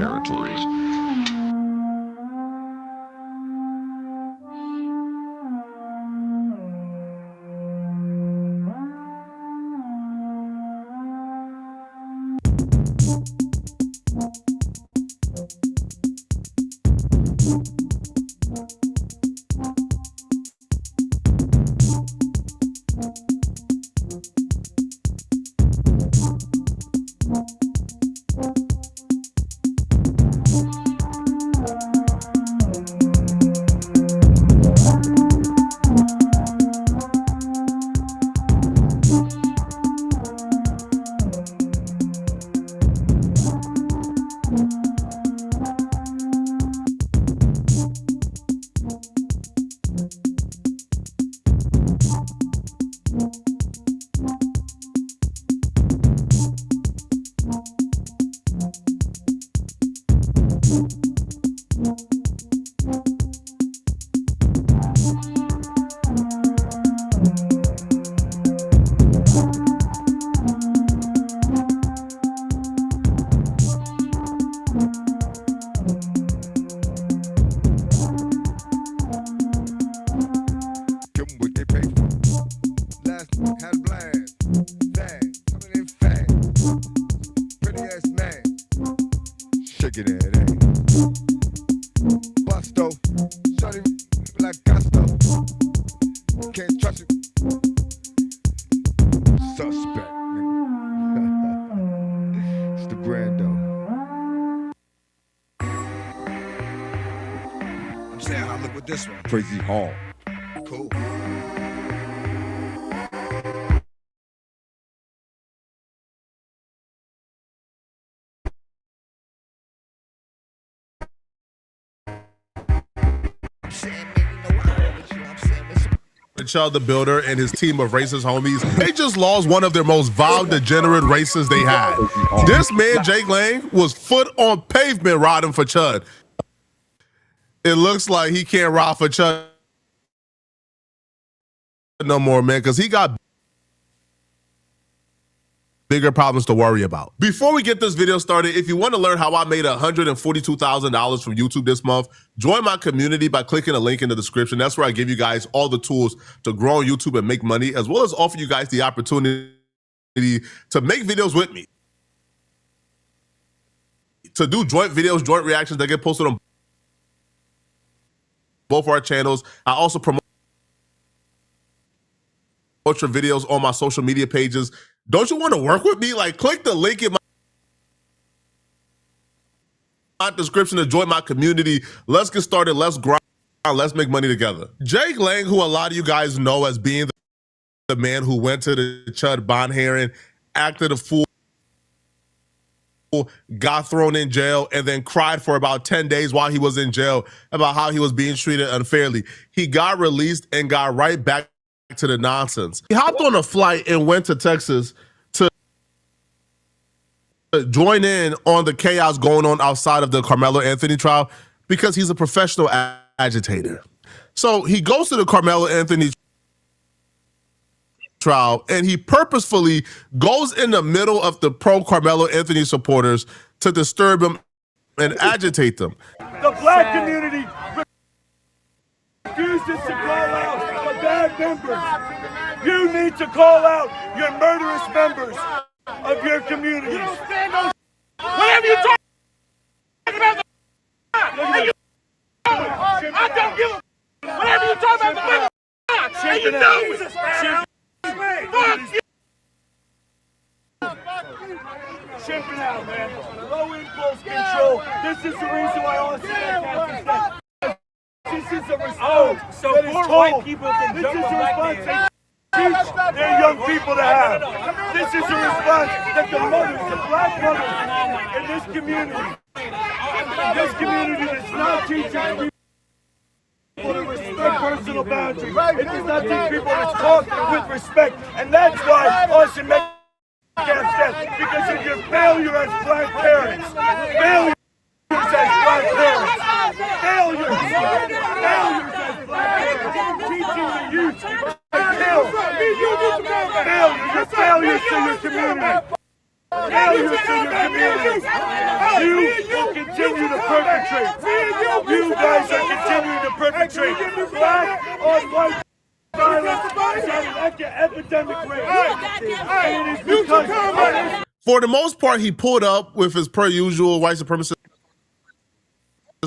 territories. Can't trust it. Suspect, nigga. It's the Brando. I'm saying, how look with this one. Crazy Hall. Cool. Chud the Builder and his team of racist homies, they just lost one of their most vile, degenerate racists they had. This man, Jake Lang, was foot on pavement riding for Chud. It looks like he can't ride for Chud no more, man, because he got bigger problems to worry about. Before we get this video started, if you want to learn how I made $142,000 from YouTube this month, join my community by clicking the link in the description. That's where I give you guys all the tools to grow on YouTube and make money, as well as offer you guys the opportunity to make videos with me, to do joint videos, joint reactions that get posted on both our channels. I also promote your videos on my social media pages. Don't you want to work with me? Like, click the link in my description to join my community. Let's get started. Let's grind. Let's make money together. Jake Lang, who a lot of you guys know as being the man who went to the Chud bond hearing, acted a fool, got thrown in jail, and then cried for about 10 days while he was in jail about how he was being treated unfairly. He got released and got right back to the nonsense. He hopped on a flight and went to Texas to join in on the chaos going on outside of the Carmelo Anthony trial because he's a professional agitator. So he goes to the Carmelo Anthony trial and he purposefully goes in the middle of the pro Carmelo Anthony supporters to disturb them and agitate them. The black community refuses to call out the bad members. You need to call out your murderous members of your communities. Whatever you talk about, I don't give a. Whatever you talk about, and you know it. Fuck you. Chimping out, man. Low impulse control. This is the reason why all this This is a response so that is poor told. white people can This jump is on a black response men. they teach their young people to have. This is a response that the mothers, the black mothers in this community does not teach young people to respect personal boundaries. It does not teach people to talk with respect. And that's why Austin Metcalf said, because of your failure as black parents. Failure as black parents. Failures as black parents. Teaching the youth to kill. Failures to your community. Failures to your community. You will continue perpetrate. You guys are continuing to perpetrate black on white violence at an epidemic rate. And it is because for the most part, he pulled up with his per usual white supremacist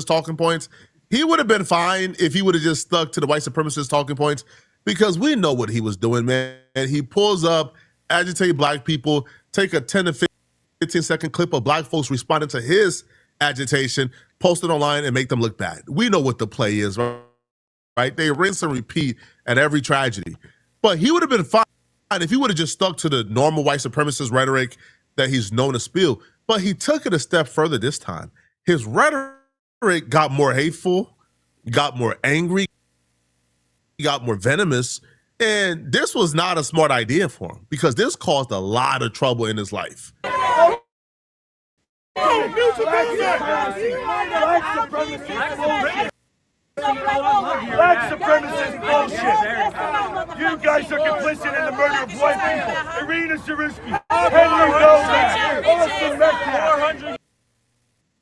talking points. He would have been fine if he would have just stuck to the white supremacist talking points, because we know what he was doing, man. And he pulls up, agitate black people, take a 10 to 15-second clip of black folks responding to his agitation, post it online, and make them look bad. We know what the play is, right? They rinse and repeat at every tragedy. But he would have been fine if he would have just stuck to the normal white supremacist rhetoric that he's known to spew. But he took it a step further this time. His rhetoric got more hateful, got more angry, got more venomous, and this was not a smart idea for him, because this caused a lot of trouble in his life. Black supremacist bullshit. You guys are complicit in the murder of white people. Irina Zariski, Henry Goldman, Austin Metcalf.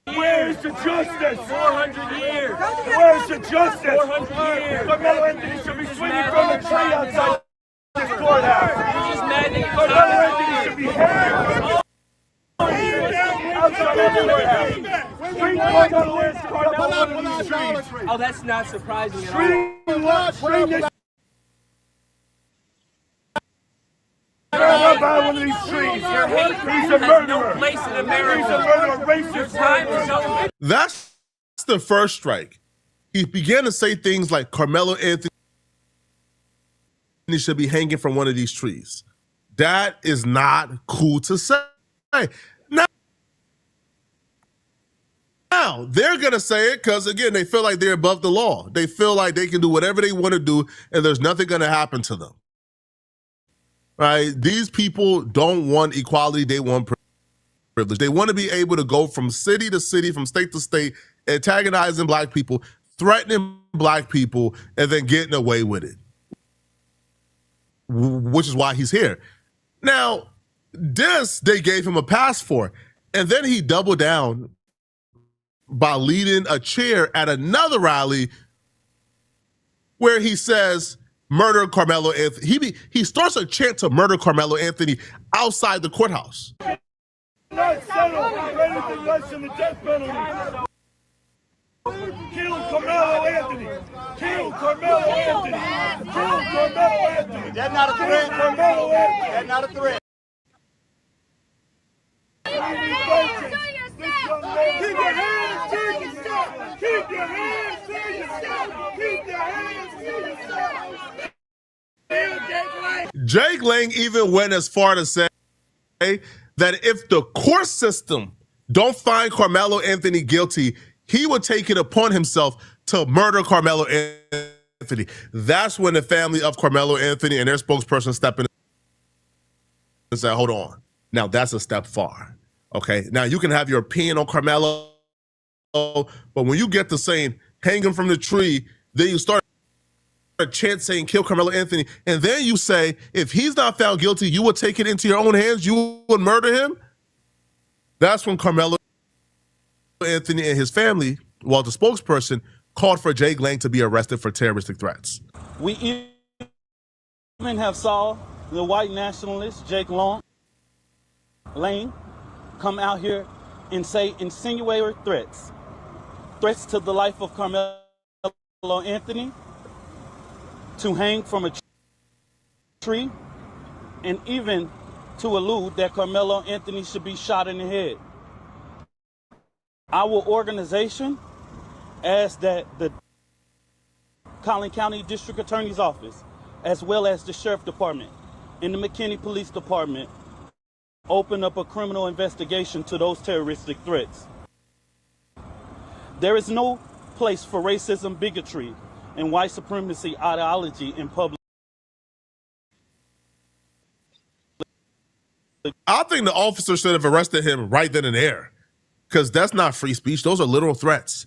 Where's the justice? 400 years. Where's the justice? 400 years. Carmelo Anthony should be swinging from a tree outside this courthouse. Carmelo Anthony should be hanging outside this courthouse. Oh, that's not surprising at all. Bring this about one of these trees. He's a murderer. Place in America. He's a murderer, racist murderer. That's the first strike. He began to say things like Carmelo Anthony should be hanging from one of these trees. That is not cool to say. Now, they're going to say it because, again, they feel like they're above the law. They feel like they can do whatever they want to do and there's nothing going to happen to them. Right? These people don't want equality. They want privilege. They want to be able to go from city to city, from state to state, antagonizing black people, threatening black people, and then getting away with it, which is why he's here. Now, this they gave him a pass for, and then he doubled down by leading a chair at another rally where he says, murder Carmelo Anthony. He starts a chant to murder Carmelo Anthony outside the courthouse. Not settle for anything less than the death penalty. Kill Carmelo Anthony. Kill Carmelo Anthony. Kill Carmelo Anthony. That's not a threat. Kill Carmelo Anthony. That's not a threat. Keep your hands to yourself. Keep your hands to yourself. Keep your hands to yourself. Jake Lang even went as far to say that if the court system don't find Carmelo Anthony guilty, he would take it upon himself to murder Carmelo Anthony. That's when the family of Carmelo Anthony and their spokesperson step in and say, hold on. Now that's a step far. Okay, now you can have your opinion on Carmelo, but when you get to saying hang him from the tree, then you start a chant saying kill Carmelo Anthony, and then you say if he's not found guilty, you would take it into your own hands, you would murder him. That's when Carmelo Anthony and his family, while the spokesperson, called for Jake Lang to be arrested for terroristic threats. We even have saw the white nationalist Jake Lang come out here and say insinuatory threats to the life of Carmelo Anthony, to hang from a tree, and even to allude that Carmelo Anthony should be shot in the head. Our organization asks that the Collin County District Attorney's Office, as well as the Sheriff Department and the McKinney Police Department, open up a criminal investigation to those terroristic threats. There is no place for racism, bigotry, and white supremacy ideology in public. I think the officer should have arrested him right then and there, because that's not free speech. Those are literal threats.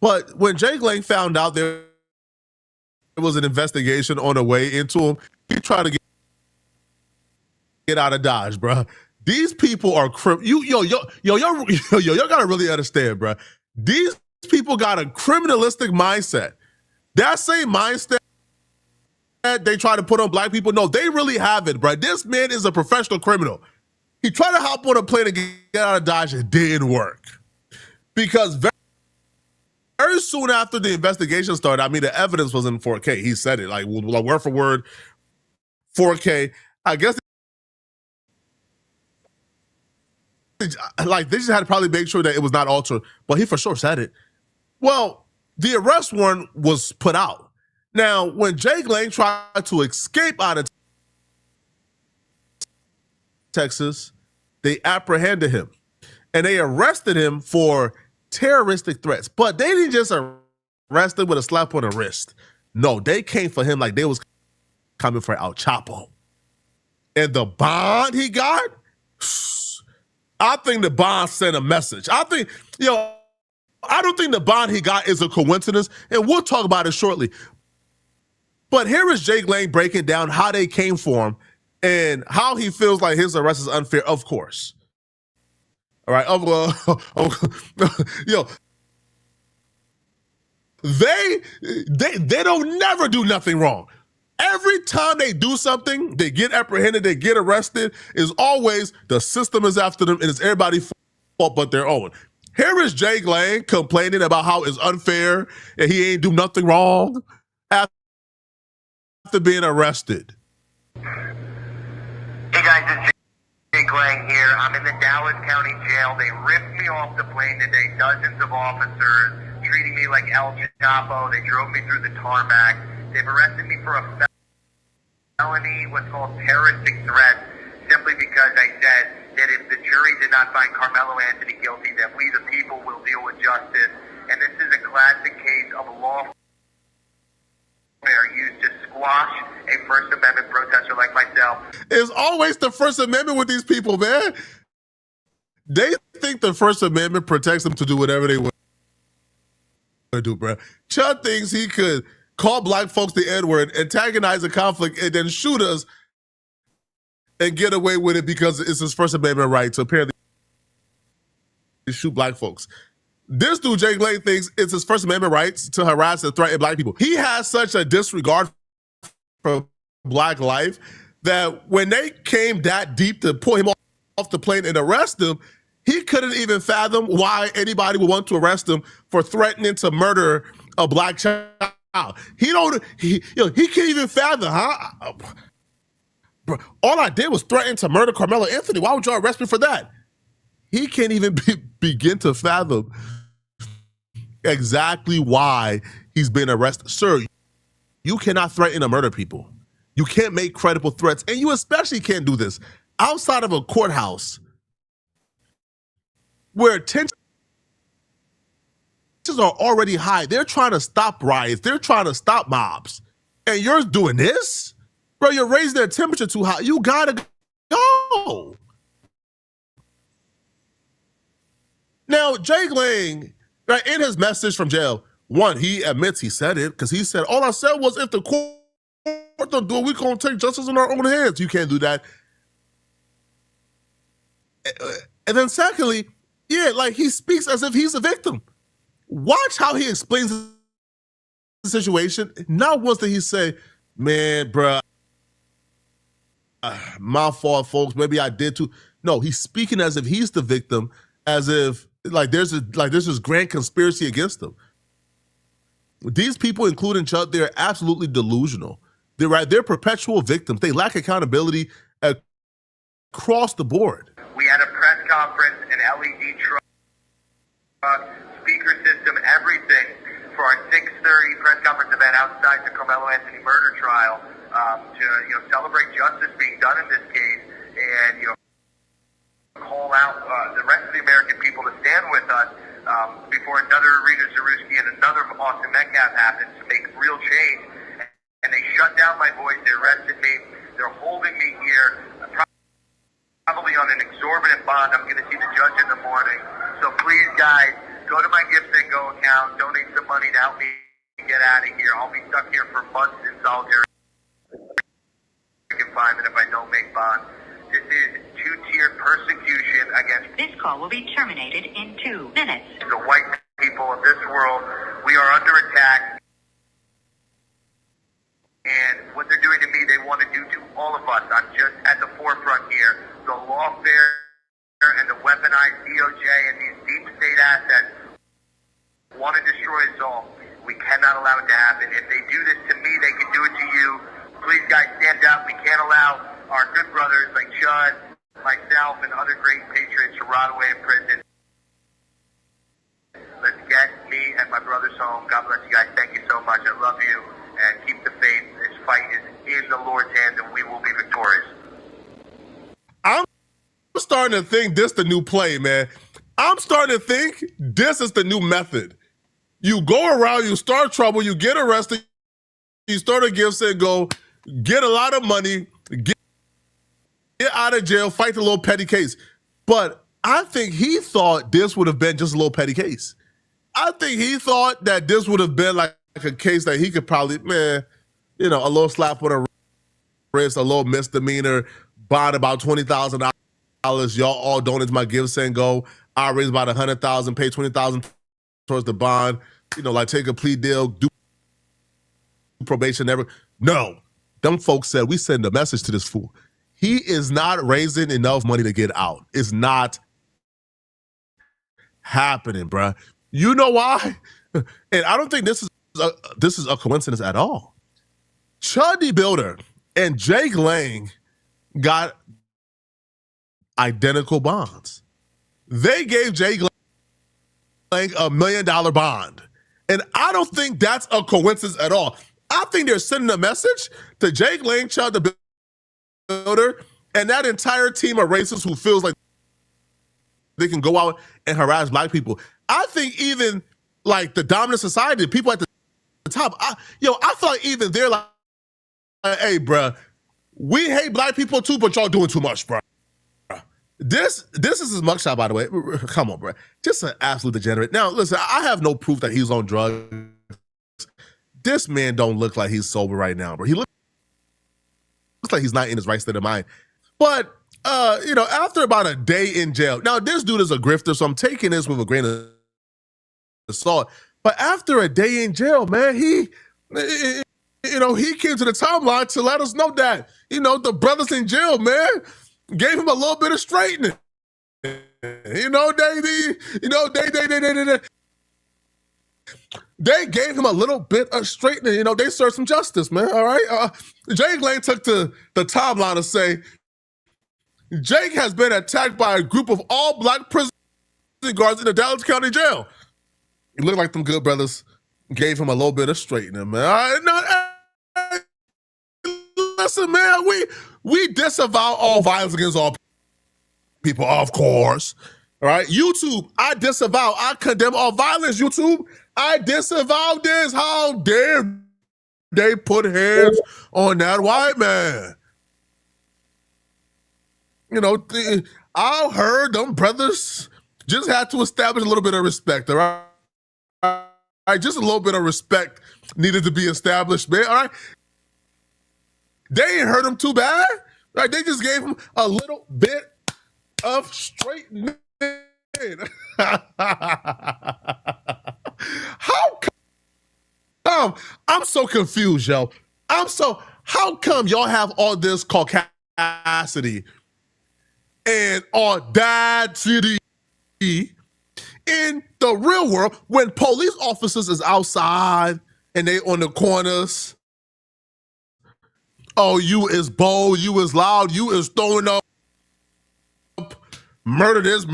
But when Jake Lang found out there was an investigation on the way into him, he tried to get out of Dodge, bro. These people are y'all gotta really understand, bro. These people got a criminalistic mindset. That same mindset they try to put on black people, no, they really have it, bro. This man is a professional criminal. He tried to hop on a plane and get out of Dodge. It didn't work. Because very soon after the investigation started, I mean, the evidence was in 4K. He said it, like word for word, 4K. I guess like they just had to probably make sure that it was not altered, but he for sure said it. Well, the arrest warrant was put out. Now, when Jake Lang tried to escape out of Texas, they apprehended him and they arrested him for terroristic threats. But they didn't just arrest him with a slap on the wrist. No, they came for him like they was coming for El Chapo. And the bond he got, I think the bond sent a message. I don't think the bond he got is a coincidence, and we'll talk about it shortly. But here is Jake Lang breaking down how they came for him and how he feels like his arrest is unfair, of course. All right, they don't never do nothing wrong. Every time they do something, they get apprehended, they get arrested, is always the system is after them and it's everybody's fault but their own. Here is Jake Lang complaining about how it's unfair and he ain't do nothing wrong after being arrested. Hey guys, it's Jake Lang here. I'm in the Dallas County Jail. They ripped me off the plane today. Dozens of officers treating me like El Chapo. They drove me through the tarmac. They've arrested me for a felony, what's called terroristic threat, simply because I said that if the jury did not find Carmelo Anthony guilty, that we, the people, will deal with justice. And this is a classic case of lawfare used to squash a First Amendment protester like myself. It's always the First Amendment with these people, man. They think the First Amendment protects them to do whatever they want to do, bro. Chud thinks he could call black folks the N-word, antagonize a conflict, and then shoot us and get away with it because it's his First Amendment right to apparently shoot black folks. This dude, Jake Lang, thinks it's his First Amendment rights to harass and threaten black people. He has such a disregard for black life that when they came that deep to pull him off the plane and arrest him, he couldn't even fathom why anybody would want to arrest him for threatening to murder a black child. He can't even fathom, huh? Bro, all I did was threaten to murder Carmelo Anthony. Why would y'all arrest me for that? He can't even begin to fathom exactly why he's been arrested. Sir, you cannot threaten to murder people. You can't make credible threats, and you especially can't do this outside of a courthouse where tensions are already high. They're trying to stop riots. They're trying to stop mobs. And you're doing this? Bro, you're raising their temperature too high. You gotta go. Now, Jake Lang, right, in his message from jail, one, he admits he said it because he said, all I said was if the court don't do it, we're going to take justice in our own hands. You can't do that. And then secondly, yeah, like he speaks as if he's a victim. Watch how he explains the situation. Not once did he say, man, bruh, my fault, folks. Maybe I did too. No, he's speaking as if he's the victim, as if like there's this grand conspiracy against him. These people, including Chuck, they're absolutely delusional. They're perpetual victims. They lack accountability across the board. We had a press conference, an LED truck, speaker system, everything for our 6:30 press conference event outside the Carmelo Anthony murder trial to celebrate justice being done in this case and call out the rest of the American people to stand with us before another Rita Zarewski and another Austin Metcalf happens to make real change. And they shut down my voice. They arrested me. They're holding me here, probably on an exorbitant bond. I'm going to see the judge in the morning. So please, guys, go to my Gift and Go account, donate some money to help me get out of here. I'll be stuck here for months in solitary confinement if I don't make bond. This is two-tiered persecution against... This call will be terminated in 2 minutes. ...the white people of this world. world. We are under attack. And what they're doing to me, they want to do to all of us. I'm just at the forefront here. The lawfare and the weaponized DOJ and these deep state assets want to destroy us all. We cannot allow it to happen. If they do this to me, they can do it to you. Please, guys, stand up. We can't allow our good brothers like Chud, myself, and other great patriots to rot away in prison. Let's get me and my brothers home. God bless you guys. Thank you so much. I love you. And keep the faith. This fight is in the Lord's hands, and we will be victorious. I'm starting to think this the new play, man. I'm starting to think this is the new method. You go around, you start trouble, you get arrested, you start a gift and go, get a lot of money, get out of jail, fight the little petty case. But I think he thought this would have been just a little petty case. I think he thought that this would have been like a case that he could probably, a little slap on the wrist, a little misdemeanor, bond about $20,000. Y'all all donate my gifts and go. I raise about $100,000, pay $20,000 towards the bond. Like take a plea deal, do probation, never. No, them folks said we send a message to this fool. He is not raising enough money to get out. It's not happening, bruh. You know why? And I don't think this is a coincidence at all. Chuddy Builder and Jake Lang got identical bonds. They gave Jake Lang $1 million bond. And I don't think that's a coincidence at all. I think they're sending a message to Jake Lang, Chuddy Builder, and that entire team of racists who feels like they can go out and harass black people. I think even like the dominant society, people at the top, I feel like even they're like, hey, bruh, we hate black people too, but y'all doing too much, bruh. This is his mugshot, by the way. Come on, bruh. Just an absolute degenerate. Now, listen, I have no proof that he's on drugs. This man don't look like he's sober right now, bro. He looks like he's not in his right state of mind. But, after about a day in jail, now this dude is a grifter, so I'm taking this with a grain of salt. But after a day in jail, man, he came to the timeline to let us know that, the brothers in jail, man, gave him a little bit of straightening. They gave him a little bit of straightening. They served some justice, man, all right? Jake Lang took to the timeline to say, Jake has been attacked by a group of all-black prison guards in the Dallas County Jail. It looked like them good brothers gave him a little bit of straightening, man. All right, listen, man, we disavow all violence against all people, of course. All right, YouTube, I disavow, I condemn all violence, YouTube. I disavow this. How dare they put hands on that white man? I heard them brothers just had to establish a little bit of respect, all right? All right, just a little bit of respect needed to be established, man, all right? They ain't hurt him too bad, right? They just gave him a little bit of straightening. How come? I'm so confused, yo. How come y'all have all this caucasity and audacity in the real world when police officers is outside and they on the corners? Oh, you is bold, you is loud, you is throwing up, murder this,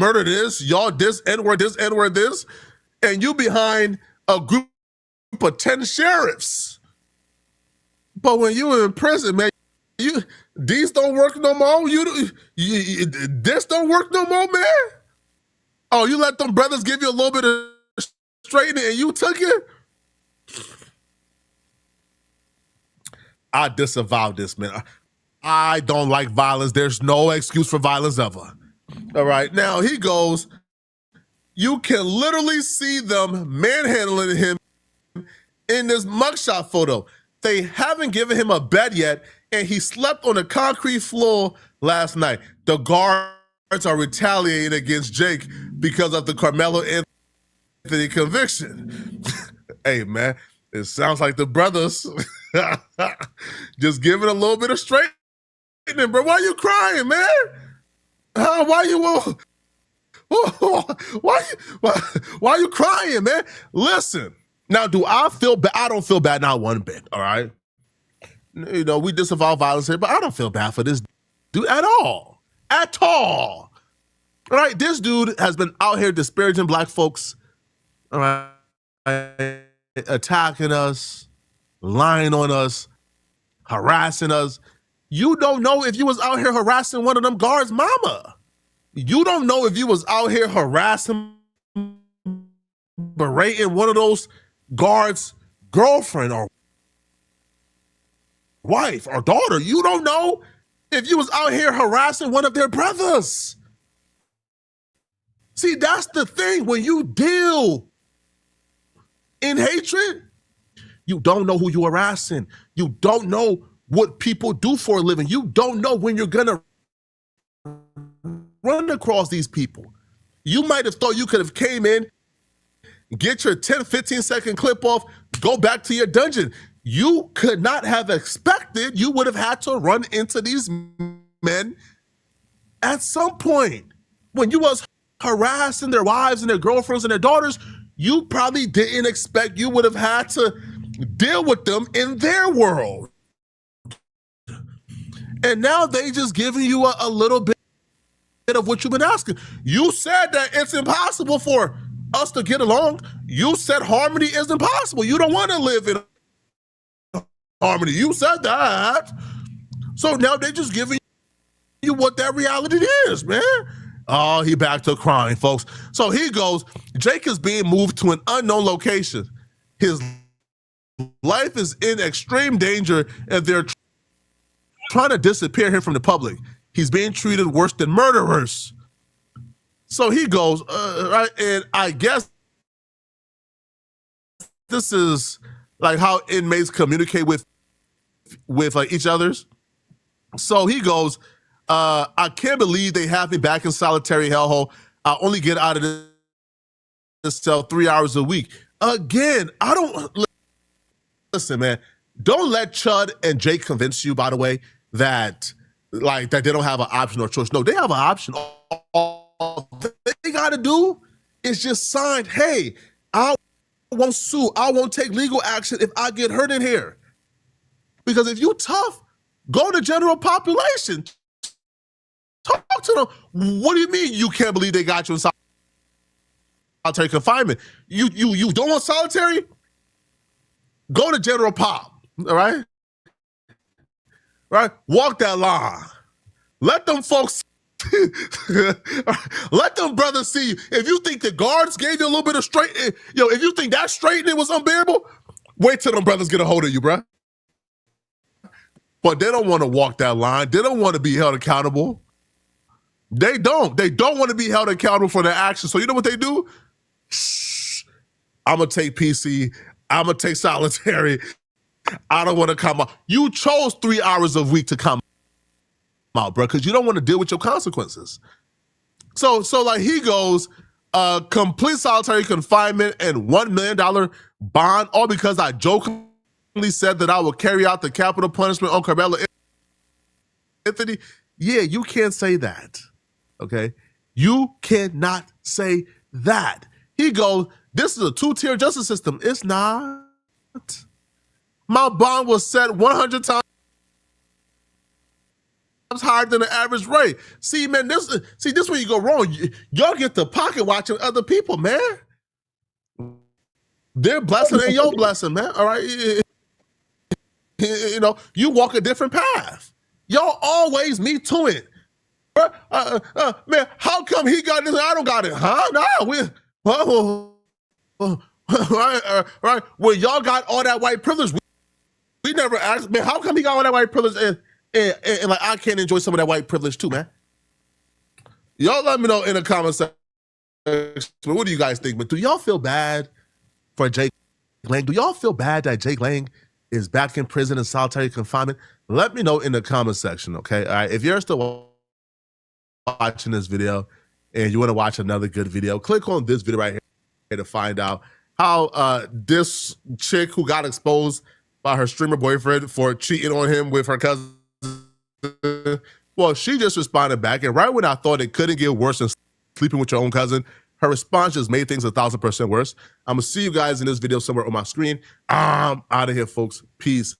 y'all this, N-word, this, and you behind a group of 10 sheriffs. But when you in prison, man, these don't work no more. This don't work no more, man. Oh, you let them brothers give you a little bit of straightening and you took it? I disavow this, man. I don't like violence. There's no excuse for violence ever. All right, now he goes, you can literally see them manhandling him in this mugshot photo. They haven't given him a bed yet, and he slept on a concrete floor last night. The guards are retaliating against Jake because of the Carmelo Anthony Anthony conviction. Hey, man, it sounds like the brothers just giving a little bit of straightening, bro. Why you crying, man? Why you crying, man? Listen, now, do I feel bad? I don't feel bad, not one bit, all right? You know, we disavow violence here, but I don't feel bad for this dude at all. At all. All right, this dude has been out here disparaging black folks, all right, attacking us, lying on us, harassing us. You don't know if you was out here harassing one of them guards' mama. You don't know if you was out here harassing, berating one of those guards' girlfriend or wife or daughter. You don't know if you was out here harassing one of their brothers. See, that's the thing. When you deal in hatred, you don't know who you're harassing. You don't know what people do for a living. You don't know when you're gonna run across these people. You might have thought you could have came in, get your 10, 15-second clip off, go back to your dungeon. You could not have expected you would have had to run into these men at some point. When you was harassing their wives and their girlfriends and their daughters, you probably didn't expect you would have had to deal with them in their world. And now they just giving you a little bit of what you've been asking. You said that it's impossible for us to get along. You said harmony is impossible. You don't want to live in harmony. You said that. So now they're just giving you what that reality is, man. Oh, he back to crying, folks. So he goes, Jake is being moved to an unknown location. His life is in extreme danger, and they're trying to disappear him from the public. He's being treated worse than murderers. So he goes, right, and I guess this is like how inmates communicate with like each other's. So he goes, I can't believe they have me back in solitary hellhole. I only get out of this cell 3 hours a week. Again, I don't, listen, man, don't let Chud and Jake convince you, by the way, that like that they don't have an option or choice. No, they have an option. All they got to do is just sign, hey, I won't sue. I won't take legal action if I get hurt in here. Because if you tough, go to general population. Talk to them. What do you mean you can't believe they got you in solitary confinement? You don't want solitary? Go to general pop, all right? Right? Walk that line. Let them folks, let them brothers see you. If you think the guards gave you a little bit of straight, if you think that straightening was unbearable, wait till them brothers get a hold of you, bruh. But they don't want to walk that line. They don't want to be held accountable. They don't. They don't want to be held accountable for their actions. So you know what they do? Shh. I'm going to take PC. I'm going to take solitary. I don't want to come out. You chose 3 hours a week to come out, bro, because you don't want to deal with your consequences. So like he goes, complete solitary confinement and $1 million bond, all because I jokingly said that I will carry out the capital punishment on Carmelo Anthony. Yeah, you can't say that. Okay? You cannot say that. He goes, this is a two-tier justice system. It's not. My bond was set 100 times higher than the average rate. See, man, this is where you go wrong. Y'all get the pocket watching other people, man. Their blessing ain't your blessing, man. All right? You know, you walk a different path. Y'all always me to it. Man, how come he got this and I don't got it? Huh? No, right. Well, y'all got all that white privilege. We never asked, man, how come he got all that white privilege and like I can't enjoy some of that white privilege too, man? Y'all let me know in the comment section. What do you guys think? But do y'all feel bad for Jake Lang? Do y'all feel bad that Jake Lang is back in prison in solitary confinement? Let me know in the comment section, okay? All right, if you're still watching this video and you want to watch another good video, click on this video right here. to find out how this chick who got exposed by her streamer boyfriend for cheating on him with her cousin, well, she just responded back, and right when I thought it couldn't get worse than sleeping with your own cousin, her response just made things 1,000% worse. I'm gonna see you guys in this video somewhere on my screen. I'm out of here, folks. Peace.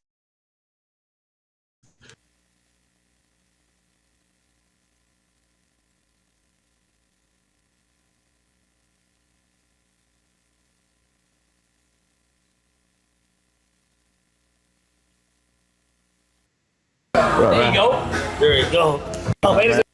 There you go. There you go. Oh, wait a second.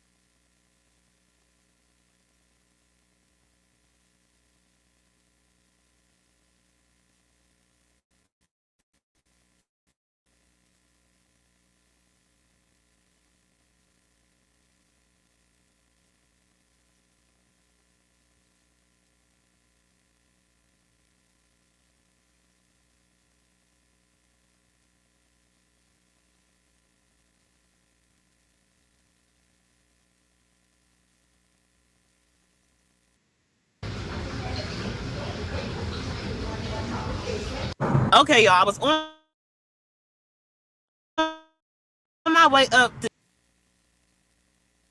Okay, y'all, I was on my way up to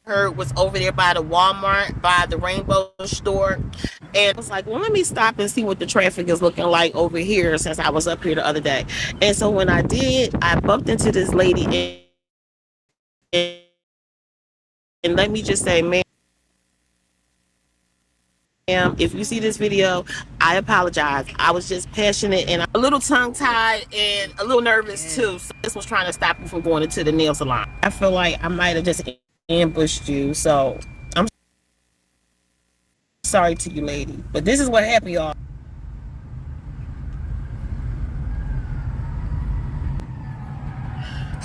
her was over there by the Walmart, by the Rainbow store. And I was like, well, let me stop and see what the traffic is looking like over here since I was up here the other day. And so when I did, I bumped into this lady and let me just say, ma'am, if you see this video, I apologize. I was just passionate and a little tongue-tied and a little nervous too. So this was trying to stop you from going into the nail salon. I feel like I might have just ambushed you, so I'm sorry to you, lady. But this is what happened, y'all.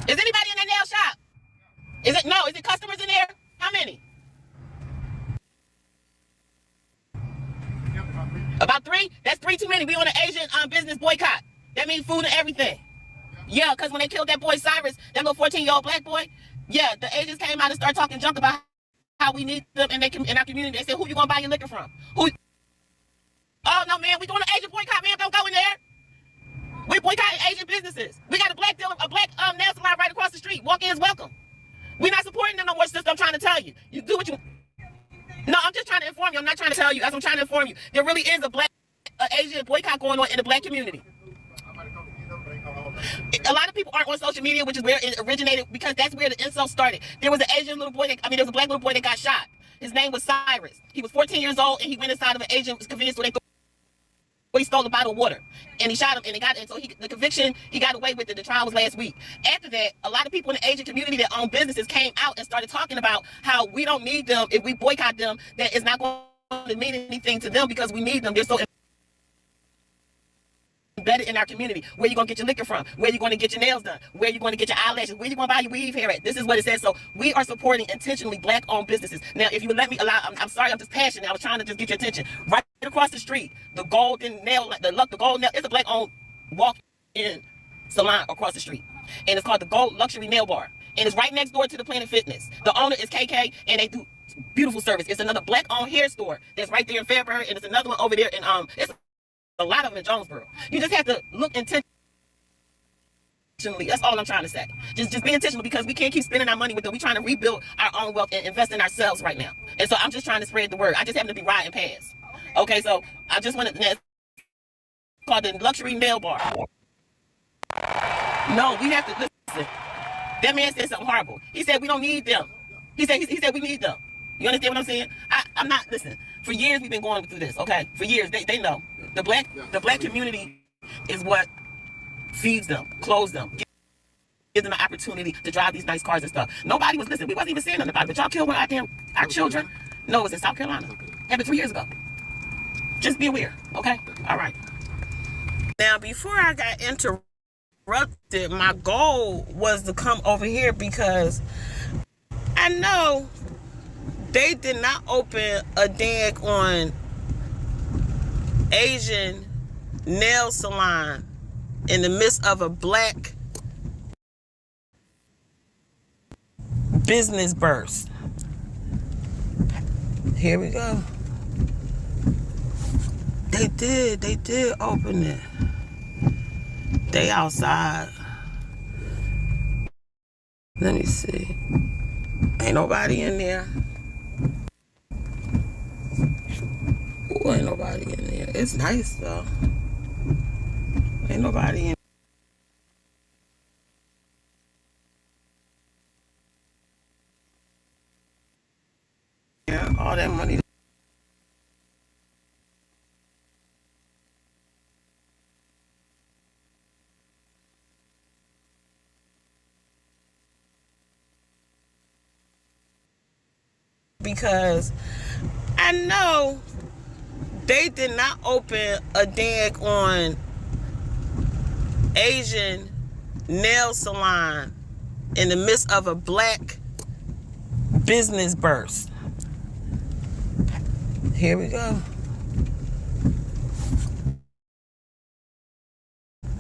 Is anybody in the nail shop? Is it customers in there? How many? About 3? That's 3 too many. We on an Asian business boycott. That means food and everything. Yeah, because when they killed that boy Cyrus, that little 14-year-old black boy, yeah, the Asians came out and started talking junk about how we need them in our community. They said, who you gonna buy your liquor from? Who? Oh no, man, we doing an Asian boycott, man. Don't go in there. We boycotting Asian businesses. We got a black nail salon right across the street. Walk-ins welcome. We're not supporting them no more, sister. I'm trying to tell you. You do what you. No, I'm just trying to inform you. I'm not trying to tell you. As I'm trying to inform you, there really is a Asian boycott going on in the black community. A lot of people aren't on social media, which is where it originated, because that's where the insult started. There was an Asian little boy there was a black little boy that got shot. His name was Cyrus. He was 14 years old, and he went inside of an Asian convenience store. He stole a bottle of water, and he shot him, and so the conviction, he got away with it. The trial was last week. After that, a lot of people in the Asian community that own businesses came out and started talking about how we don't need them. If we boycott them, that it's not going to mean anything to them because we need them. They're so embedded in our community. Where you gonna get your liquor from? Where you gonna get your nails done? Where you gonna get your eyelashes? Where you gonna buy your weave hair at? This is what it says. So we are supporting intentionally black-owned businesses. Now, if you would let me I'm sorry, I'm just passionate. I was trying to just get your attention. Right across the street, the golden nail, the gold nail, it's a black-owned walk-in salon across the street, and it's called the Gold Luxury Nail Bar, and it's right next door to the Planet Fitness. The owner is KK, and they do beautiful service. It's another black-owned hair store that's right there in Fairburn, and it's another one over there in it's a lot of them in Jonesboro. You just have to look intentionally. That's all I'm trying to say. Just be intentional, because we can't keep spending our money with them. We're trying to rebuild our own wealth and invest in ourselves right now. And so I'm just trying to spread the word. I just happen to be riding past. Okay, so I just wanted to call the Luxury Nail Bar. No, we have to listen. That man said something horrible. He said we don't need them. He said we need them. You understand what I'm saying? I'm not, listen, for years we've been going through this, okay? For years, they know. The black community is what feeds them, clothes them, gives them the opportunity to drive these nice cars and stuff. Nobody was listening. We wasn't even saying nothing about it. But y'all killed our children. No, it was in South Carolina. Happened 3 years ago. Just be aware, okay? All right. Now, before I got interrupted, my goal was to come over here because I know they did not open a daggone Asian nail salon in the midst of a black business burst. Here we go. They did open it. They outside. Let me see. Ain't nobody in there. Ooh, ain't nobody in there. It's nice though. Ain't nobody in there. All that money. Because I know they did not open a daggone Asian nail salon in the midst of a black business burst. Here we go.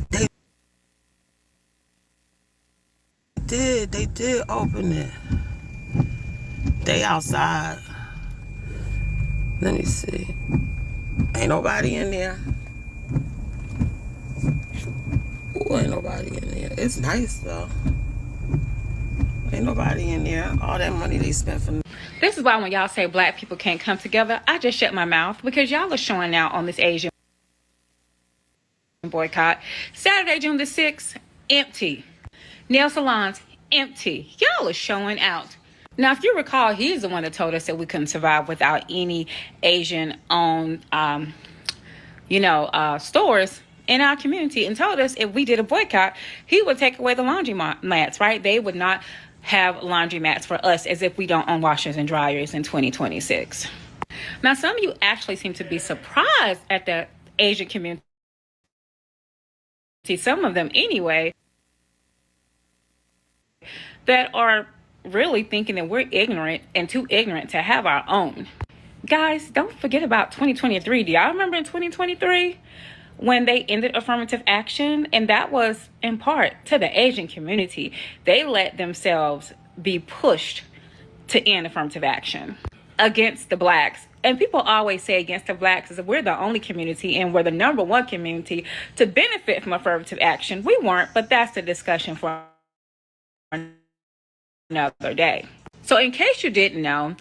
They did open it. They outside. Let me see. Ain't nobody in there. Ooh, ain't nobody in there. It's nice though. Ain't nobody in there. All that money they spent for. This is why when y'all say black people can't come together, I just shut my mouth, because y'all are showing out on this Asian boycott. Saturday, June the 6th, empty. Nail salons, empty. Y'all are showing out. Now, if you recall, he's the one that told us that we couldn't survive without any Asian-owned, stores in our community, and told us if we did a boycott, he would take away the laundry mats, right? They would not have laundry mats for us, as if we don't own washers and dryers in 2026. Now, some of you actually seem to be surprised at the Asian community. Some of them, anyway, that are really thinking that we're ignorant and too ignorant to have our own. Guys, don't forget about 2023. Do y'all remember in 2023 when they ended affirmative action? And that was in part to the Asian community. They let themselves be pushed to end affirmative action against the blacks. And people always say against the blacks is we're the only community and we're the number one community to benefit from affirmative action. We weren't, but that's the discussion for another day. So in case you didn't know,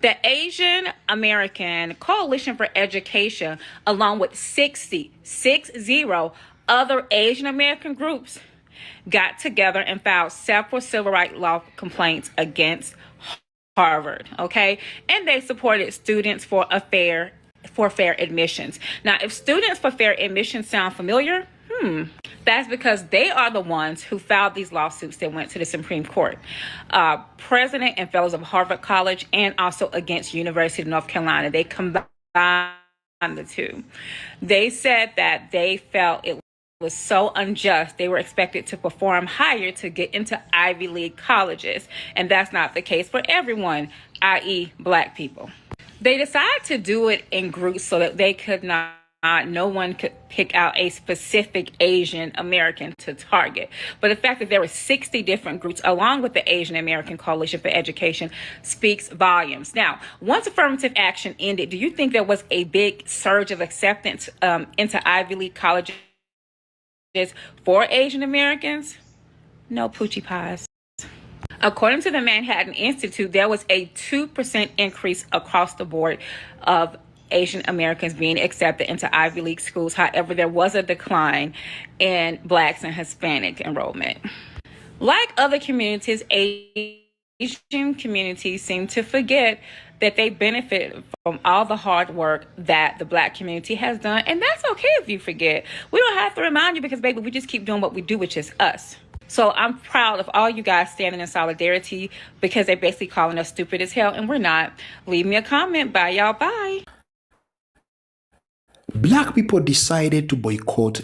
the Asian American Coalition for Education, along with 60 other Asian American groups, got together and filed several civil rights law complaints against Harvard, okay? And they supported students for fair admissions. Now, if students for fair admissions sound familiar, that's because they are the ones who filed these lawsuits that went to the Supreme Court. President and fellows of Harvard College, and also against University of North Carolina. They combined the two. They said that they felt it was so unjust they were expected to perform higher to get into Ivy League colleges. And that's not the case for everyone, i.e. black people. They decided to do it in groups so that they could not no one could pick out a specific Asian American to target. But the fact that there were 60 different groups along with the Asian American Coalition for Education speaks volumes. Now, once affirmative action ended, do you think there was a big surge of acceptance into Ivy League colleges for Asian Americans? No poochie pies. According to the Manhattan Institute, there was a 2% increase across the board of Asian Americans being accepted into Ivy League schools. However, there was a decline in Blacks and Hispanic enrollment. Like other communities, Asian communities seem to forget that they benefit from all the hard work that the Black community has done. And that's okay if you forget. We don't have to remind you because, baby, we just keep doing what we do, which is us. So I'm proud of all you guys standing in solidarity because they're basically calling us stupid as hell, and we're not. Leave me a comment. Bye, y'all. Bye. Black people decided to boycott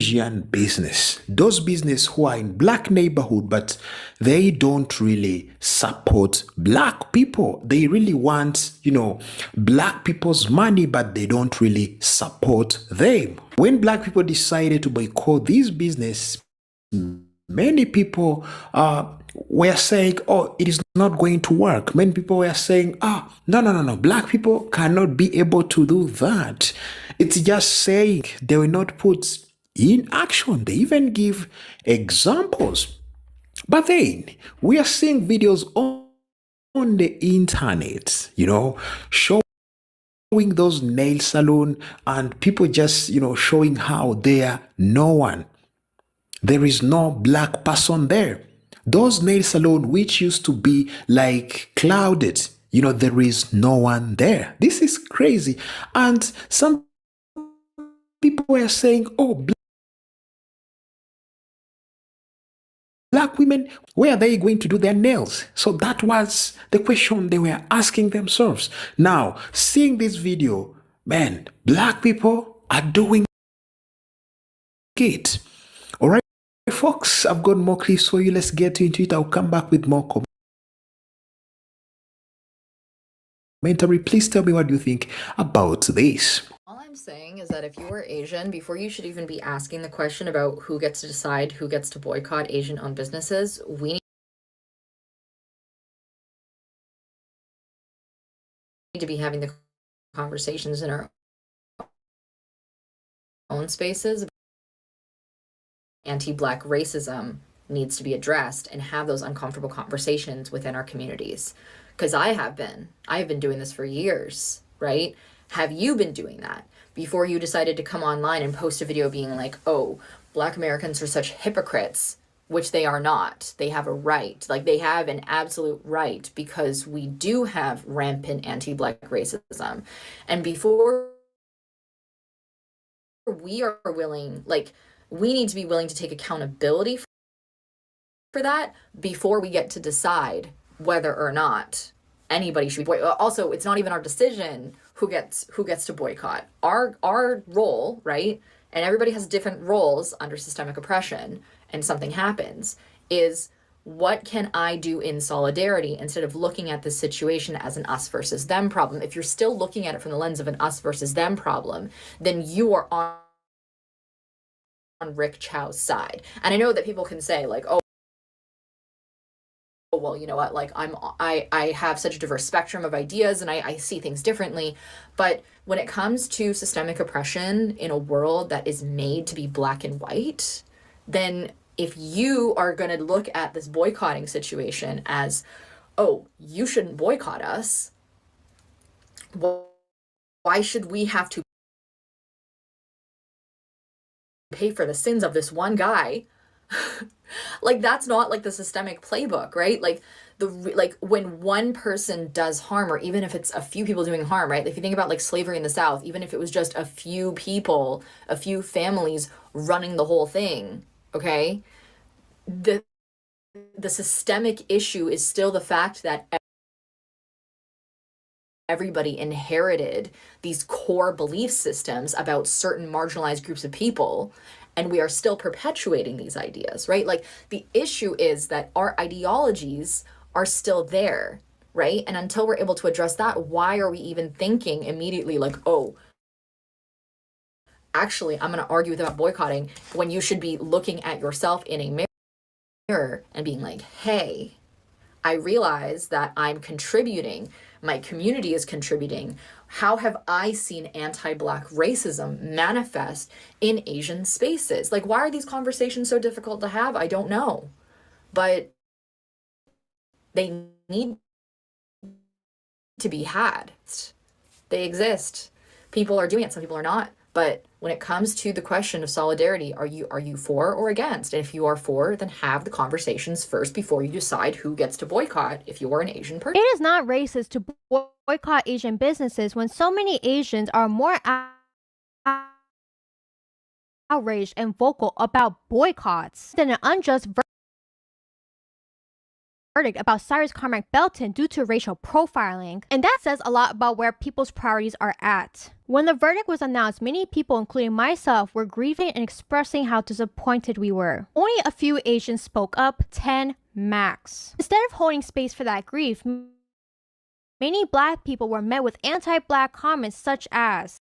Asian business. Those business who are in black neighborhood, but they don't really support black people. They really want, black people's money, but they don't really support them. When black people decided to boycott these business, Many people were saying, oh, it is not going to work. Many people were saying, no. Black people cannot be able to do that. It's just saying they will not put in action. They even give examples. But then we are seeing videos on the internet, showing those nail salon and people just, showing how there is no black person there. Those nail salon which used to be like clouded, there is no one there. This is crazy. And some people were saying, oh, black women, where are they going to do their nails? So that was the question they were asking themselves. Now, seeing this video, man, black people are doing it. All right, folks, I've got more clips for you. Let's get into it. I'll come back with more commentary. Please tell me what you think about this. All I'm saying is that if you are Asian, before you should even be asking the question about who gets to decide who gets to boycott Asian-owned businesses, we need to be having the conversations in our own spaces. Anti-Black racism needs to be addressed and have those uncomfortable conversations within our communities. Because I have been doing this for years, right? Have you been doing that before you decided to come online and post a video being like, oh, Black Americans are such hypocrites, which they are not. They have a right. Like, they have an absolute right, because we do have rampant anti-Black racism. And before we are willing, like, we need to be willing to take accountability for that before we get to decide whether or not anybody should be also, it's not even our decision who gets to boycott. Our role, right? And everybody has different roles under systemic oppression, and something happens, is what can I do in solidarity instead of looking at this situation as an us versus them problem. If you're still looking at it from the lens of an us versus them problem, then you are on Rick Chow's side. And I know that people can say, like, oh, well, you know what, like, I have such a diverse spectrum of ideas and I see things differently. But when it comes to systemic oppression in a world that is made to be black and white, then if you are going to look at this boycotting situation as, oh, you shouldn't boycott us, why should we have to pay for the sins of this one guy? Like, that's not like the systemic playbook, right? Like, when one person does harm, or even if it's a few people doing harm, right? If you think about like slavery in the South, even if it was just a few people, a few families running the whole thing, okay? The systemic issue is still the fact that everybody inherited these core belief systems about certain marginalized groups of people, and we are still perpetuating these ideas, right? Like, the issue is that our ideologies are still there, right? And until we're able to address that, why are we even thinking immediately like, oh, actually, I'm going to argue about boycotting, when you should be looking at yourself in a mirror and being like, hey, I realize that I'm contributing, my community is contributing. How have I seen anti-Black racism manifest in Asian spaces? Like, why are these conversations so difficult to have? I don't know. But they need to be had. They exist. People are doing it, some people are not. But when it comes to the question of solidarity, are you for or against? And if you are for, then have the conversations first before you decide who gets to boycott if you are an Asian person. It is not racist to boycott Asian businesses when so many Asians are more outraged and vocal about boycotts than an unjust verdict about Cyrus Carmack Belton due to racial profiling. And that says a lot about where people's priorities are at. When the verdict was announced, many people, including myself, were grieving and expressing how disappointed we were. Only a few Asians spoke up, 10 max. Instead of holding space for that grief, many Black people were met with anti-Black comments such as,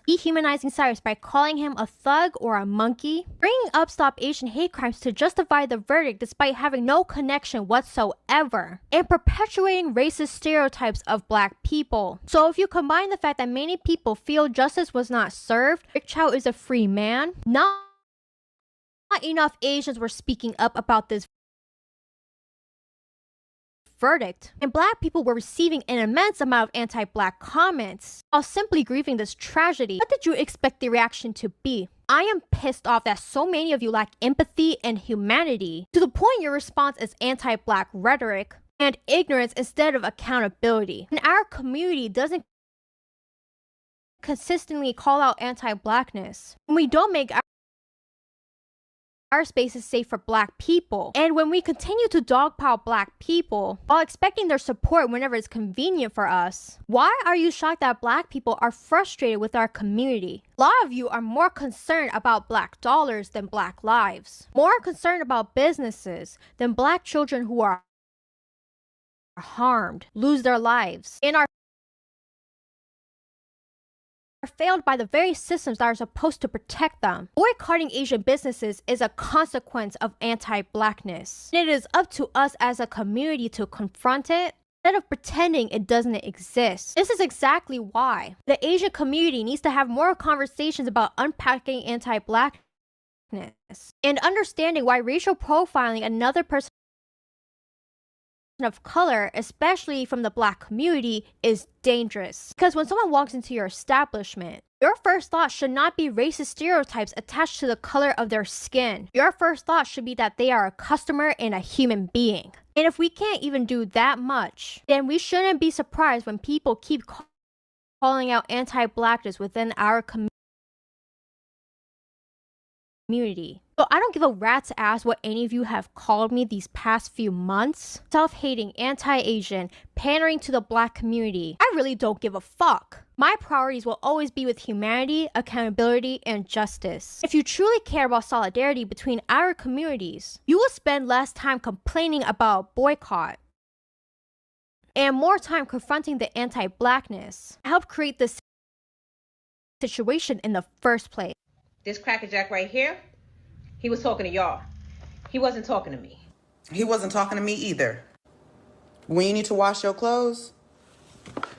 dehumanizing Cyrus by calling him a thug or a monkey, bringing up Stop Asian hate crimes to justify the verdict despite having no connection whatsoever, and perpetuating racist stereotypes of black people. So if you combine the fact that many people feel justice was not served, Rick Chow is a free man, not enough Asians were speaking up about this verdict, and black people were receiving an immense amount of anti-black comments while simply grieving this tragedy. What did you expect the reaction to be? I am pissed off that so many of you lack empathy and humanity, to the point your response is anti-black rhetoric and ignorance instead of accountability. And our community doesn't consistently call out anti-blackness. When we don't make our space is safe for black people, and when we continue to dogpile black people while expecting their support whenever it's convenient for us, why are you shocked that black people are frustrated with our community? A lot of you are more concerned about black dollars than black lives, more concerned about businesses than black children who are harmed, lose their lives, and are failed by the very systems that are supposed to protect them. Boycotting Asian businesses is a consequence of anti-blackness. It is up to us as a community to confront it instead of pretending it doesn't exist. This is exactly why the Asian community needs to have more conversations about unpacking anti-blackness and understanding why racial profiling another person of color, especially from the black community, is dangerous. Because when someone walks into your establishment, your first thought should not be racist stereotypes attached to the color of their skin. Your first thought should be that they are a customer and a human being. And if we can't even do that much, then we shouldn't be surprised when people keep calling out anti-blackness within our community. So I don't give a rat's ass what any of you have called me these past few months. Self-hating, anti-Asian, pandering to the black community. I really don't give a fuck. My priorities will always be with humanity, accountability, and justice. If you truly care about solidarity between our communities, you will spend less time complaining about boycott and more time confronting the anti-blackness to help create this situation in the first place. This crackerjack right here, he was talking to y'all. He wasn't talking to me. He wasn't talking to me either. When you need to wash your clothes,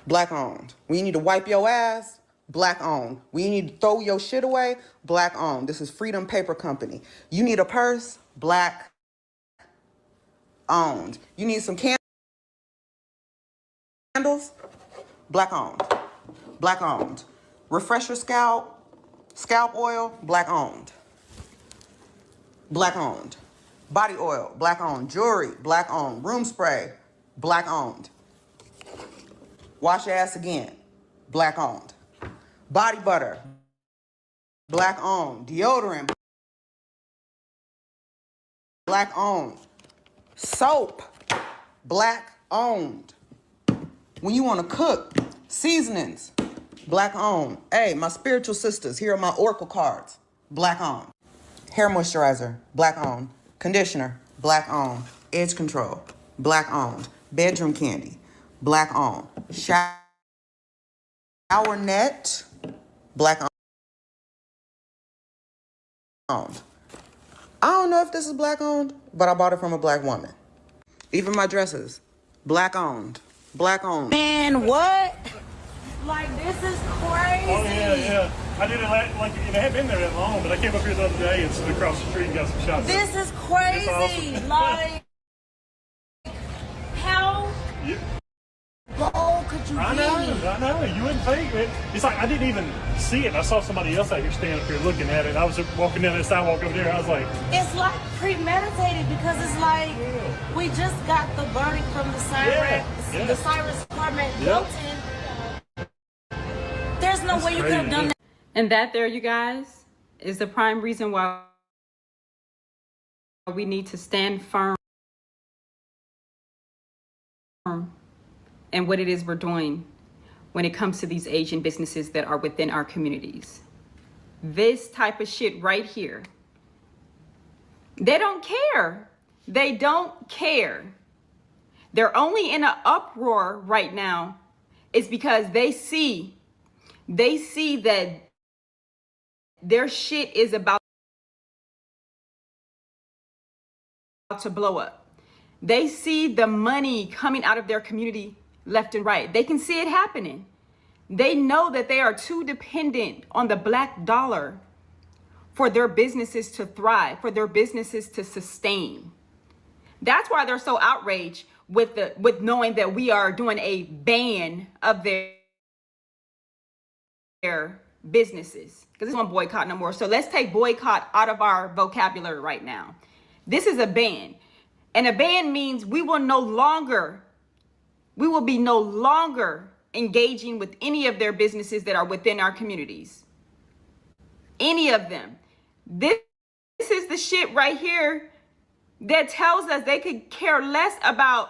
black owned. When you need to wipe your ass, black owned. When you need to throw your shit away, black owned. This is Freedom Paper Company. You need a purse, black owned. You need some candles, black owned. Black owned. Refresh your scalp oil, black owned. Black owned. Body oil, black owned. Jewelry, black owned. Room spray, black owned. Wash your ass again, black owned. Body butter, black owned. Deodorant, black owned. Soap, black owned. When you want to cook, seasonings, black owned. Hey, my spiritual sisters, here are my Oracle cards, black owned. Hair moisturizer, black owned. Conditioner, black owned. Edge control, black owned. Bedroom candy, black owned. Shower net, black owned. I don't know if this is black owned, but I bought it from a black woman. Even my dresses, black owned. Black owned. Man, what? Like, this is crazy. Oh, yeah. I didn't like it hadn't been there that long, but I came up here the other day and stood across the street and got some shots. This is crazy. Awesome. Like, how low could you be? I know. You wouldn't think it. It's like I didn't even see it. I saw somebody else out here standing up here looking at it. I was walking down that sidewalk over there. I was like, it's like premeditated because it's like we just got the verdict from the Cyrus Department Belton. There's no way you could have done that. And that there, you guys, is the prime reason why we need to stand firm in what it is we're doing when it comes to these Asian businesses that are within our communities. This type of shit right here. They don't care. They don't care. They're only in an uproar right now is because they see they see that their shit is about to blow up. They see the money coming out of their community left and right. They can see it happening. They know that they are too dependent on the black dollar for their businesses to thrive, for their businesses to sustain. That's why they're so outraged with knowing that we are doing a ban of their businesses, because it's not boycott no more. So let's take boycott out of our vocabulary right now. This is a ban, and a ban means we will be no longer engaging with any of their businesses that are within our communities. Any of them. This is the shit right here that tells us they could care less about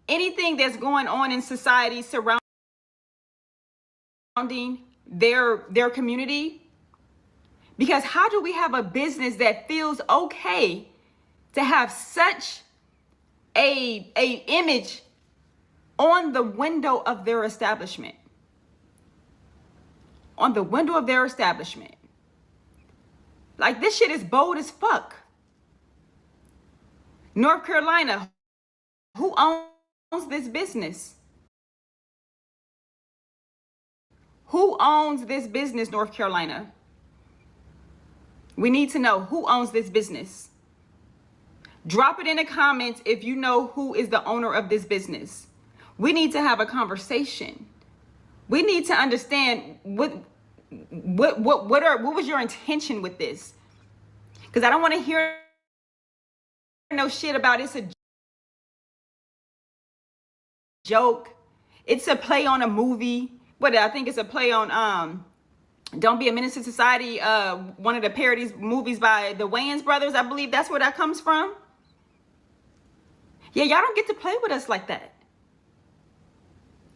anything that's going on in society surrounding their community. Because how do we have a business that feels okay to have such a image on the window of their establishment? On the window of their establishment. Like, this shit is bold as fuck. North Carolina, who owns this business? Who owns this business, North Carolina? We need to know who owns this business. Drop it in the comments if you know who is the owner of this business. We need to have a conversation. We need to understand what was your intention with this? Because I don't want to hear no shit about it's a joke. It's a play on a movie. What, I think it's a play on Don't Be a Menace to Society, one of the parodies movies by the Wayans brothers. I believe that's where that comes from. Yeah, y'all don't get to play with us like that.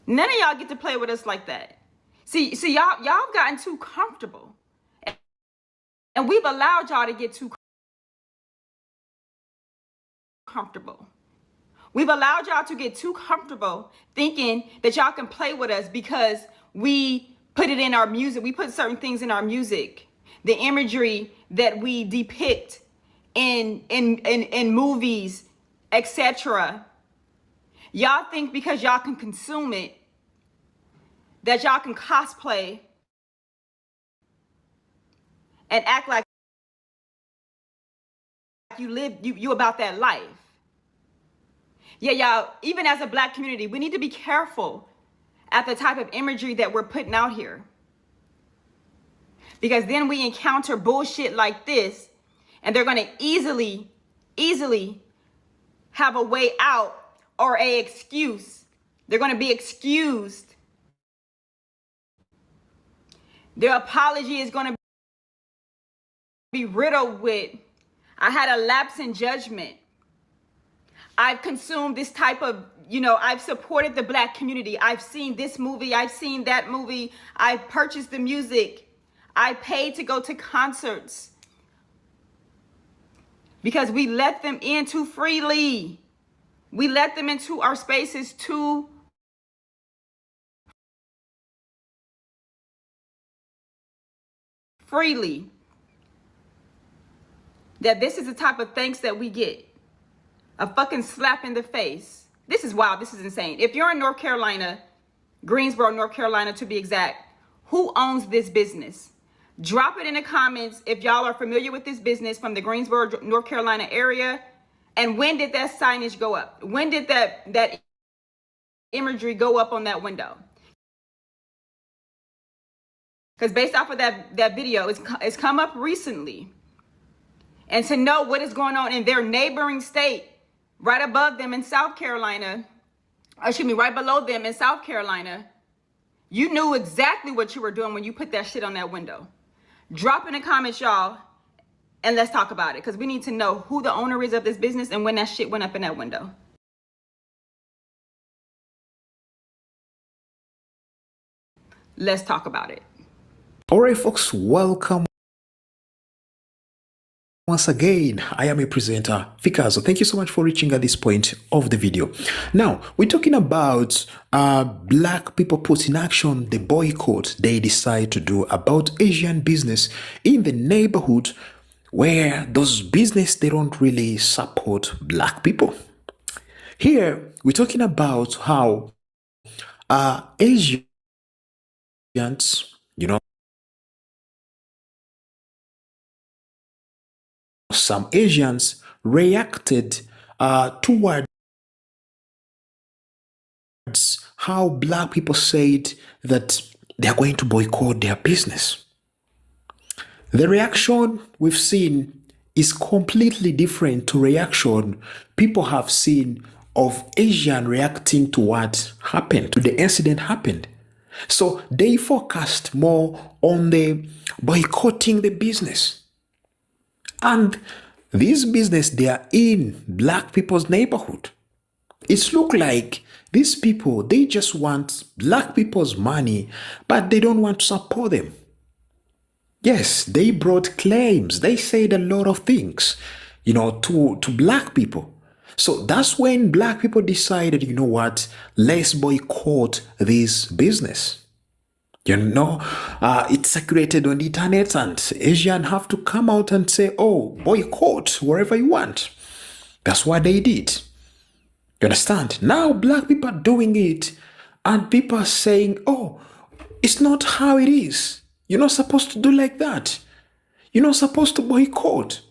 None of y'all get to play with us like that. See, y'all gotten too comfortable. And we've allowed y'all to get too comfortable. We've allowed y'all to get too comfortable thinking that y'all can play with us because we put it in our music. We put certain things in our music. The imagery that we depict in movies, etc. Y'all think because y'all can consume it, that y'all can cosplay and act like you about that life. Yeah, y'all, even as a black community, we need to be careful at the type of imagery that we're putting out here. Because then we encounter bullshit like this, and they're going to easily have a way out or a excuse. They're going to be excused. Their apology is going to be riddled with, I had a lapse in judgment. I've consumed this type of, I've supported the black community. I've seen this movie. I've seen that movie. I've purchased the music. I paid to go to concerts. Because we let them in too freely. We let them into our spaces too freely. That this is the type of thanks that we get. A fucking slap in the face. This is wild. This is insane. If you're in North Carolina, Greensboro, North Carolina to be exact, who owns this business? Drop it in the comments if y'all are familiar with this business from the Greensboro, North Carolina area. And when did that signage go up? When did that imagery go up on that window? Because based off of that video, it's come up recently. And to know what is going on in their neighboring state, right above them in South Carolina, right below them in South Carolina, you knew exactly what you were doing when you put that shit on that window. Drop in the comments, y'all, and let's talk about it, because we need to know who the owner is of this business and when that shit went up in that window. Let's talk about it. All right, folks, welcome Once again, I am a presenter, Fikazo. Thank you so much for reaching at this point of the video. Now, we're talking about black people put in action the boycott they decide to do about Asian business in the neighborhood where those business, they don't really support black people. Here, we're talking about how Asians, you know, some Asians reacted towards how black people said that they are going to boycott their business. The reaction we've seen is completely different to reaction people have seen of Asian reacting to what happened, to the incident happened. So they focused more on the boycotting the business. And this business, they are in black people's neighborhood. It's look like these people, they just want black people's money, but they don't want to support them. Yes, they brought claims. They said a lot of things, to black people. So that's when black people decided, you know what, let's boycott this business. It's circulated on the internet and Asians have to come out and say, oh, boycott wherever you want. That's what they did. You understand? Now black people are doing it and people are saying, oh, it's not how it is. You're not supposed to do like that. You're not supposed to boycott.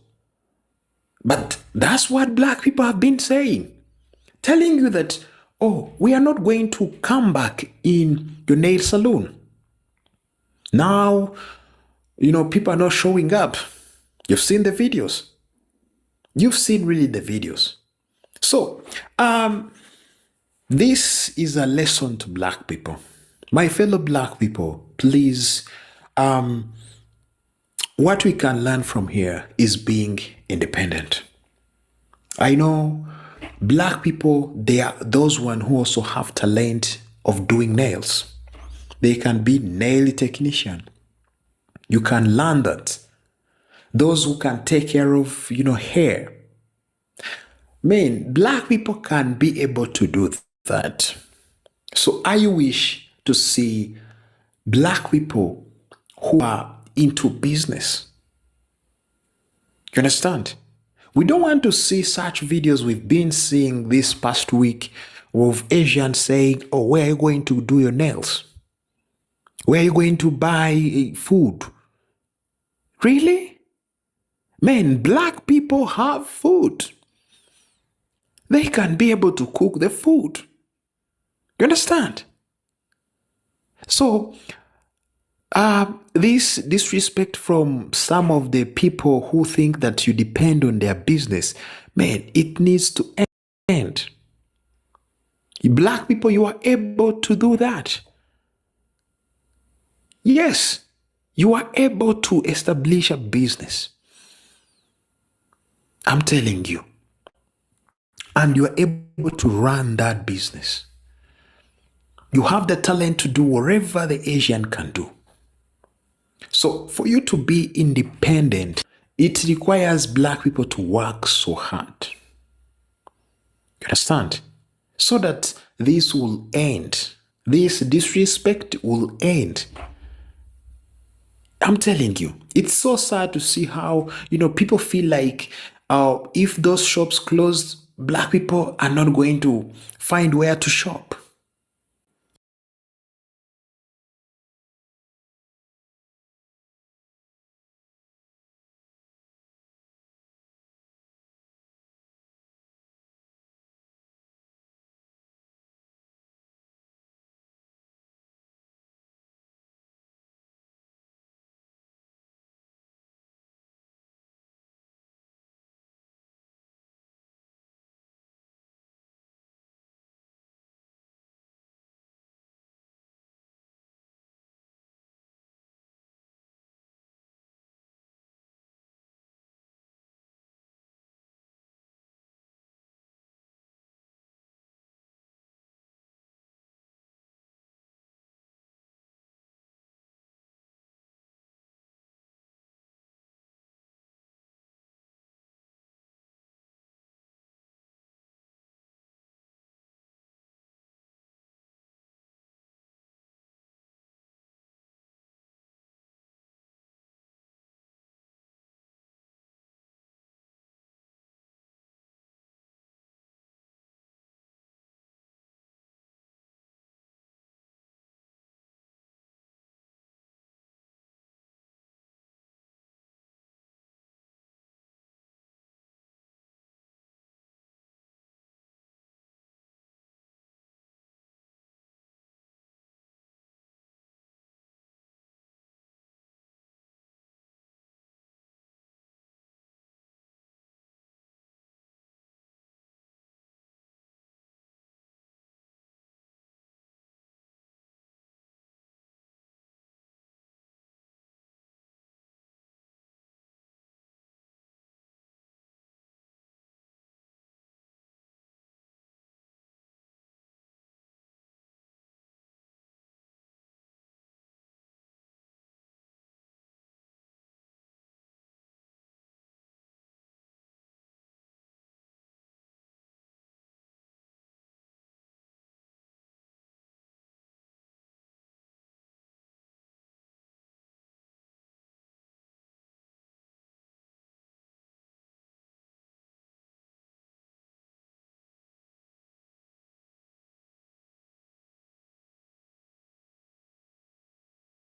But that's what black people have been saying. Telling you that, oh, we are not going to come back in your nail salon. Now, people are not showing up. You've seen the videos. You've seen really the videos. So, this is a lesson to black people. My fellow black people, please, what we can learn from here is being independent. I know black people, they are those one who also have talent of doing nails. They can be nail technician. You can learn that. Those who can take care of, hair. Man, black people can be able to do that. So I wish to see black people who are into business. You understand? We don't want to see such videos we've been seeing this past week of Asians saying, oh, where are you going to do your nails? Where are you going to buy food? Really? Man, black people have food. They can be able to cook the food. You understand? So, this disrespect from some of the people who think that you depend on their business, man, it needs to end. Black people, you are able to do that. Yes, you are able to establish a business. I'm telling you. And you are able to run that business. You have the talent to do whatever the Asian can do. So for you to be independent, it requires black people to work so hard. You understand? So that this will end. This disrespect will end. I'm telling you, it's so sad to see how, people feel like if those shops closed, black people are not going to find where to shop.